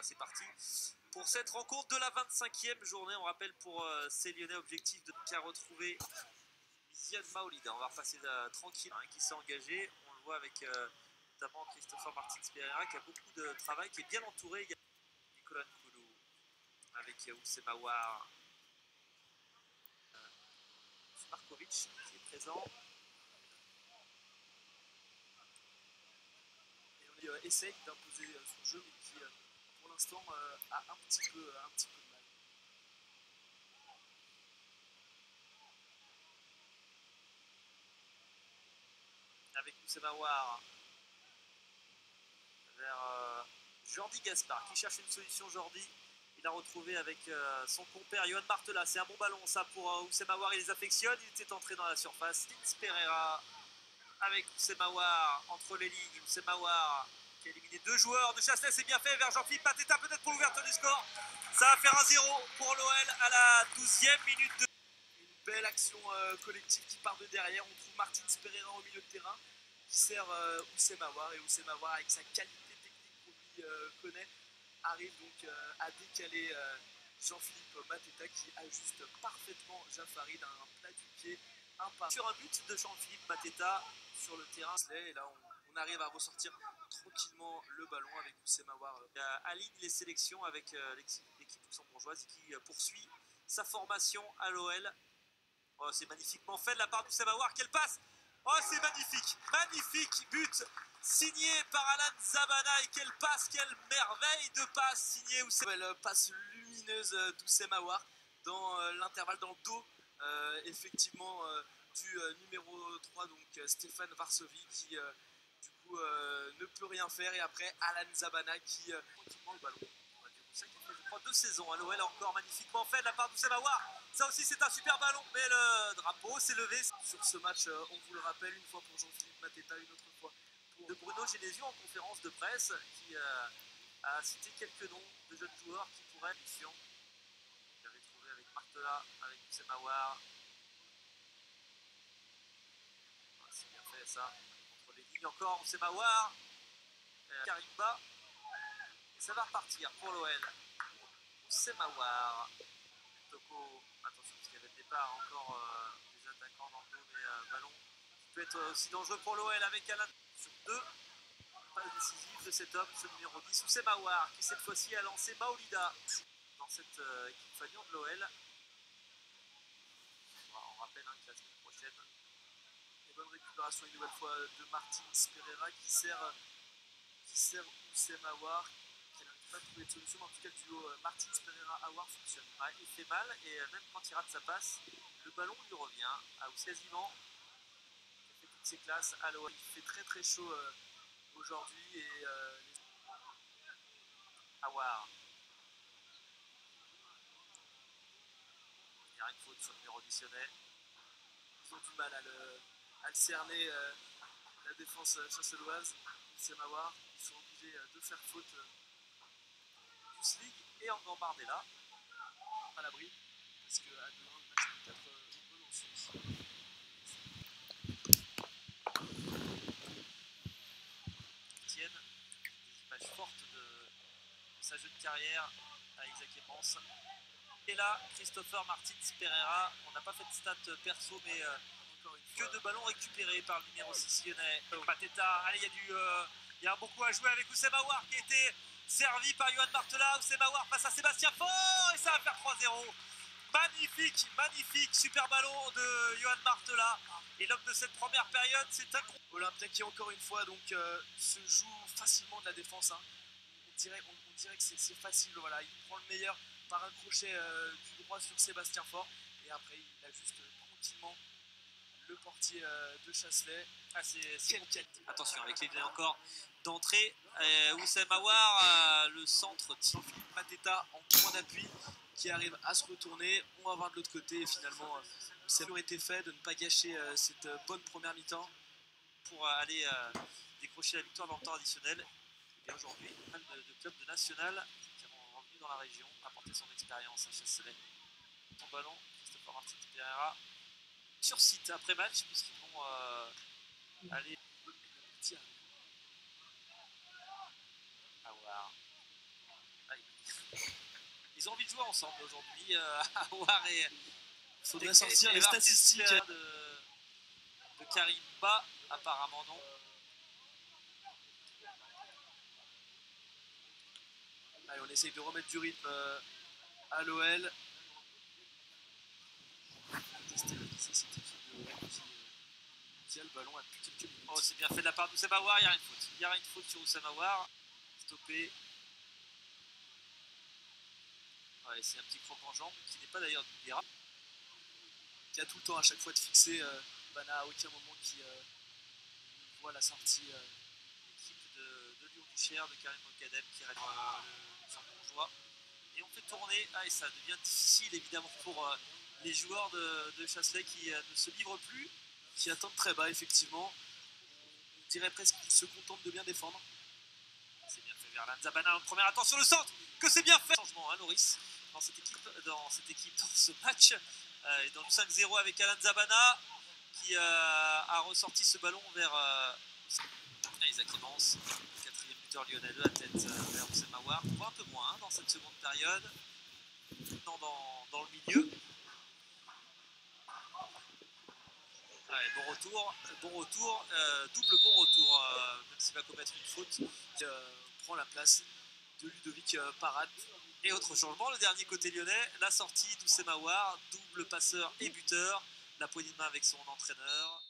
c'est parti pour cette rencontre de la 25e journée. On rappelle pour ces Lyonnais, objectif de qu'à retrouver Ziad Maolida. On va repasser tranquille, hein, qui s'est engagé. On le voit avec notamment Christopher Martins-Pereira qui a beaucoup de travail, qui est bien entouré. Il y a Nicolas Nkoulou avec Oussem Aouar, Markovic qui est présent. Et on essaye d'imposer son jeu, mais qui pour l'instant a un petit peu de mal. Avec Oussem Aouar vers Jordi Gaspard qui cherche une solution. Jordi, il a retrouvé avec son compère Yohan Martela. C'est un bon ballon ça pour Oussem Aouar, il les affectionne. Il était entré dans la surface. Pereira avec Oussem Aouar entre les lignes. Oussem Aouar qui a éliminé deux joueurs de Chasselet, c'est bien fait vers Jean-Philippe Mateta peut-être pour l'ouverture du score. Ça va faire 1-0 pour l'OL à la 12e minute. Une belle action collective qui part de derrière. On trouve Martins Pereira au milieu de terrain qui sert Oussem Aouar, et Oussem Aouar avec sa qualité technique qu'on lui connaît arrive donc à décaler Jean-Philippe Mateta qui ajuste parfaitement Jafari d'un plat du pied sur un but de Jean-Philippe Mateta sur le terrain. Et là on arrive à ressortir tranquillement le ballon avec Oussem Aouar. Aligne les sélections avec l'équipe luxembourgeoise qui poursuit sa formation à l'OL. Oh, c'est magnifiquement fait de la part d'Oussem Aouar. Quelle passe! Oh, c'est magnifique! Magnifique but signé par Alan Zabana. Et quelle passe, quelle merveille de passe signée Oussem. Belle passe lumineuse d'Oussem Aouar dans l'intervalle, dans le dos effectivement du numéro 3, donc Stéphane Varsovi, qui du coup ne peut rien faire. Et après Alan Zabana qui tranquillement le ballon. C'est ça qui fait, je crois, 2 saisons à l'OL, encore magnifiquement fait de la part d'Oussem Aouar. Ça aussi c'est un super ballon, mais le drapeau s'est levé. Sur ce match, on vous le rappelle, une fois pour Jean-Philippe Mateta, une autre fois pour de Bruno Genesio en conférence de presse, qui a cité quelques noms de jeunes joueurs qui pourraient être mission. Il avait trouvé avec Martela, avec Oussem Aouar. C'est bien fait ça. Entre les lignes encore, Oussem Aouar, Karimba. Et ça va repartir pour l'OL. Oussem Aouar. Toko, attention parce qu'il y avait le départ encore des attaquants dans le dos, mais ballon qui peut être aussi dangereux pour l'OL avec Alain sur 2 passes décisives de cet homme, ce numéro 10, Oussem Aouar, qui cette fois-ci a lancé Maolida dans cette équipe fanion de l'OL. On rappelle que la semaine prochaine, les bonnes récupérations une nouvelle fois de Martins Pereira qui sert Oussem Aouar. Pas trouvé de solution, mais en tout cas le duo Martins Pereira Aouar fonctionne. Ouais, il fait mal, et même quand il rate sa passe, le ballon lui revient. Quasiment, il fait toutes ses classes à l'OL. Il fait très très chaud aujourd'hui, et Aouar. Il y a une faute sur le numéro additionnel. Ils ont du mal à le cerner, la défense chasseloise. C'est Aouar, ils sont obligés de faire faute. League et en Gambardella à l'abri, parce que à demain le match peut être relancé aussi. Tiennent des images fortes de sa jeune carrière à Isaac Evans. Et là, Christopher Martins Pereira, on n'a pas fait de stats perso, mais encore une fois, que de ballons récupérés par le numéro 6 lyonnais. Mateta, allez, il y a beaucoup à jouer avec Oussem Aouar qui a été servi par Yohan Martela. Oussem Aouar face à Sébastien Faure, et ça va faire 3-0. Magnifique, magnifique, super ballon de Yohan Martela. Et l'homme de cette première période, c'est un Olympia qui encore une fois donc se joue facilement de la défense. Hein. On dirait que c'est facile. Voilà, il prend le meilleur par un crochet du droit sur Sébastien Faure, et après il ajuste tranquillement le portier de Chasselet. Attention avec les délais encore d'entrée. Oussem Aouar, le centre Jean-Philippe Mateta en point d'appui qui arrive à se retourner. On va voir de l'autre côté, et finalement ça aurait été fait de ne pas gâcher cette bonne première mi-temps pour aller décrocher la victoire dans le temps additionnel. Et aujourd'hui, pas mal de clubs de national qui sont revenus dans la région apporter son expérience à Chasselet. Son ballon, Christopher Martins Pereira sur site après match, puisqu'ils vont aller Aouar Ils ont envie de jouer ensemble aujourd'hui, Aouar et... Il faudrait sortir les statistiques de Karimba, apparemment non. Allez, on essaye de remettre du rythme à l'OL. Tester la cette équipe de l'OL qui a le ballon à plus de quelques minutes. Oh, c'est bien fait de la part d'Oussem Aouar, il n'y a rien de faute. Il n'y a rien de faute sur Oussem Aouar. Stoppé. Ouais, c'est un petit croc en jambe qui n'est pas d'ailleurs du Guerra. Qui a tout le temps à chaque fois de fixer Bana à aucun moment qui voit la sortie. L'équipe de Lyon-Duchère, de Karim Mokadem qui reste le luxembourgeois. Et on fait tourner. Ah, et ça devient difficile évidemment pour les joueurs de Chasselet qui ne se livrent plus. Qui attendent très bas, effectivement. On dirait presque qu'ils se contentent de bien défendre. C'est bien fait vers Lanzabana en première. Attention le centre, que c'est bien fait. Changement, hein, Loris, dans cette équipe, dans ce match. Et dans le 5-0 avec Alan Zabana qui a ressorti ce ballon vers Isaac Evans, le quatrième buteur lyonnais de la tête vers Oussem Aouar. On voit un peu moins dans cette seconde période, dans le milieu. Ouais, bon retour, double bon retour, même s'il va commettre une faute. Prend la place de Ludovic Parade. Et autre changement, le dernier côté lyonnais, la sortie d'Oussem Aouar, double passeur et buteur, la poignée de main avec son entraîneur.